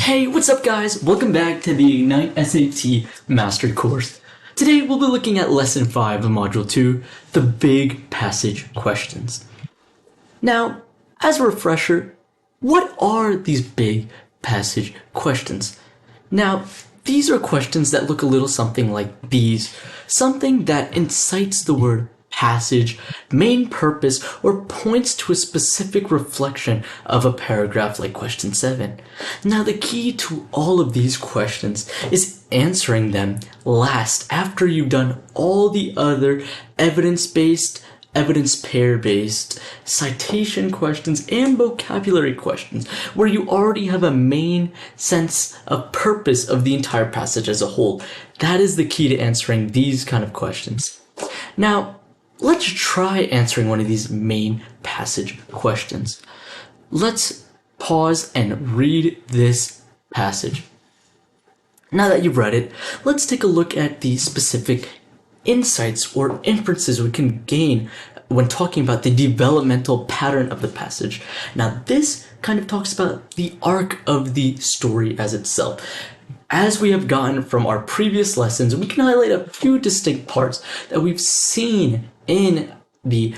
Hey, what's up guys? Welcome back to the Ignite SAT Mastery course. Today we'll be looking at Lesson 5 of Module 2, the Big Passage Questions. Now, as a refresher, what are these Big Passage Questions? Now, these are questions that look a little something like these, something that incites the word passage, main purpose, or points to a specific reflection of a paragraph like question 7. Now the key to all of these questions is answering them last after you've done all the other evidence-based, evidence pair-based, citation questions, and vocabulary questions where you already have a main sense of purpose of the entire passage as a whole. That is the key to answering these kind of questions. Now, let's try answering one of these main passage questions. Let's pause and read this passage. Now that you've read it, let's take a look at the specific insights or inferences we can gain when talking about the developmental pattern of the passage. Now this kind of talks about the arc of the story as itself. As we have gotten from our previous lessons, we can highlight a few distinct parts that we've seen in the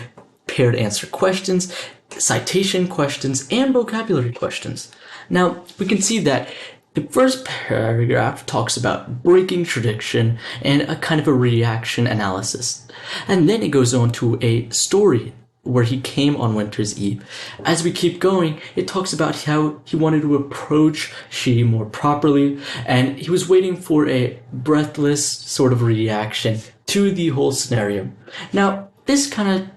paired answer questions, citation questions, and vocabulary questions. Now, we can see that the first paragraph talks about breaking tradition and a kind of a reaction analysis. And then it goes on to a story where he came on Winter's Eve. As we keep going, it talks about how he wanted to approach she more properly, and he was waiting for a breathless sort of reaction to the whole scenario. Now, this kind of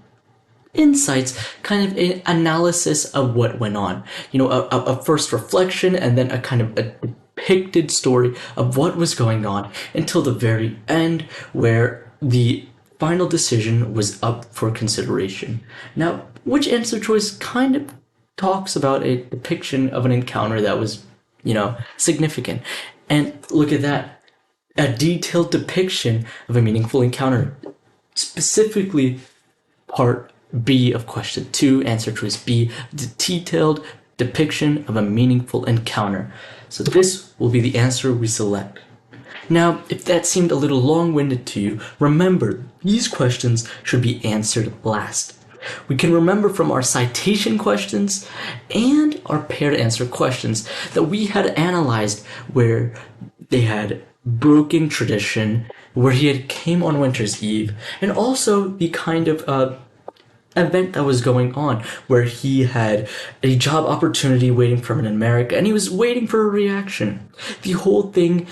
insights kind of an analysis of what went on. A first reflection and then a kind of a depicted story of what was going on until the very end where the final decision was up for consideration. Now, which answer choice kind of talks about a depiction of an encounter that was, significant. And look at that, a detailed depiction of a meaningful encounter. Specifically, part B of question 2, answer choice B, the detailed depiction of a meaningful encounter. So this will be the answer we select. Now, if that seemed a little long-winded to you, remember, these questions should be answered last. We can remember from our citation questions and our paired answer questions that we had analyzed where they had broken tradition, where he had came on Winter's Eve, and also the kind of event that was going on where he had a job opportunity waiting for him in America and he was waiting for a reaction. The whole thing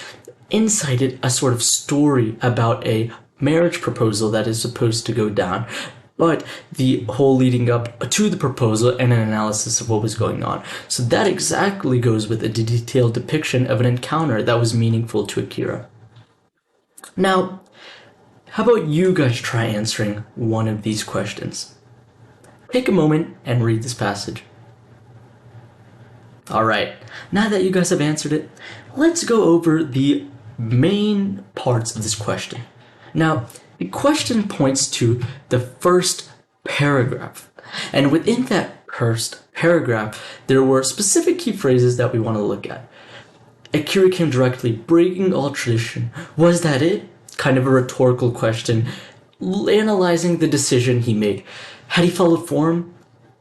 incited a sort of story about a marriage proposal that is supposed to go down, but the whole leading up to the proposal and an analysis of what was going on. So that exactly goes with a detailed depiction of an encounter that was meaningful to Akira. Now, how about you guys try answering one of these questions? Take a moment and read this passage. Alright, now that you guys have answered it, let's go over the main parts of this question. Now, the question points to the first paragraph, and within that first paragraph, there were specific key phrases that we want to look at. Akira came directly, breaking all tradition. Was that it? Kind of a rhetorical question, analyzing the decision he made. Had he followed form?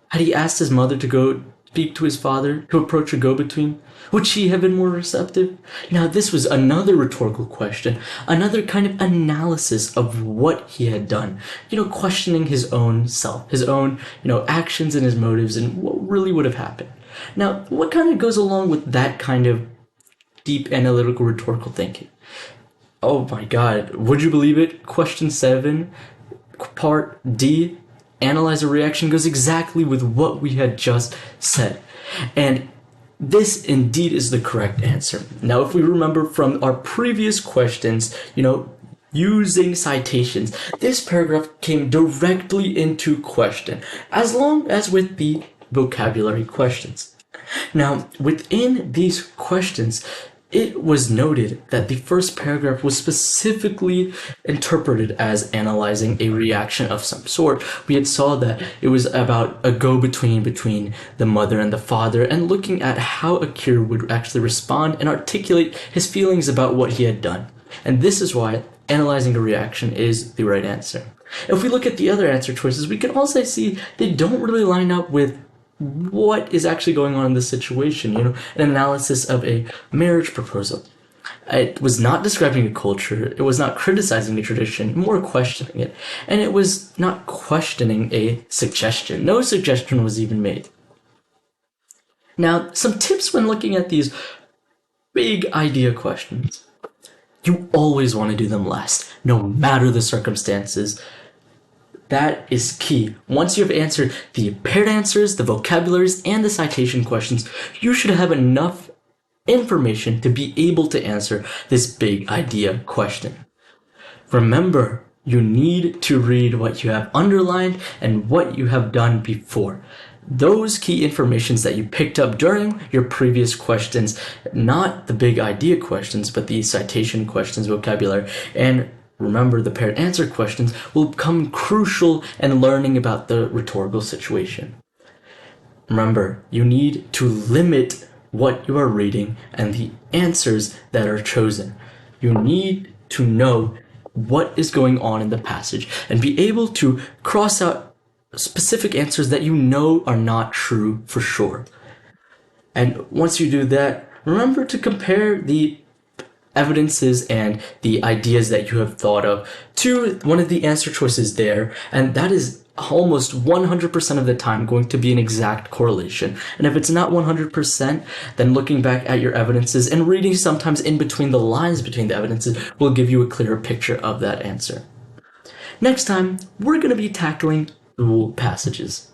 Had he asked his mother to go speak to his father, to approach a go-between? Would she have been more receptive? Now, this was another rhetorical question, another kind of analysis of what he had done. Questioning his own self, his own, actions and his motives and what really would have happened. Now, what kind of goes along with that kind of deep analytical rhetorical thinking? Oh my God, would you believe it? Question 7, part D, analyze a reaction, goes exactly with what we had just said. And this indeed is the correct answer. Now, if we remember from our previous questions, using citations, this paragraph came directly into question, as long as with the vocabulary questions. Now, within these questions, it was noted that the first paragraph was specifically interpreted as analyzing a reaction of some sort. We had saw that it was about a go-between between the mother and the father, and looking at how Akira would actually respond and articulate his feelings about what he had done. And this is why analyzing a reaction is the right answer. If we look at the other answer choices, we can also see they don't really line up with what is actually going on in this situation. An analysis of a marriage proposal. It was not describing a culture, it was not criticizing a tradition, more questioning it, and it was not questioning a suggestion. No suggestion was even made. Now, some tips when looking at these big idea questions. You always want to do them last, no matter the circumstances. That is key. Once you have answered the paired answers, the vocabularies, and the citation questions, you should have enough information to be able to answer this big idea question. Remember, you need to read what you have underlined and what you have done before. Those key informations that you picked up during your previous questions, not the big idea questions, but the citation questions, vocabulary, and remember, the paired answer questions will become crucial in learning about the rhetorical situation. Remember, you need to limit what you are reading and the answers that are chosen. You need to know what is going on in the passage and be able to cross out specific answers that you know are not true for sure. And once you do that, remember to compare the evidences and the ideas that you have thought of to one of the answer choices there, and that is almost 100% of the time going to be an exact correlation. And if it's not 100%, then looking back at your evidences and reading sometimes in between the lines between the evidences will give you a clearer picture of that answer. Next time, we're going to be tackling rule passages.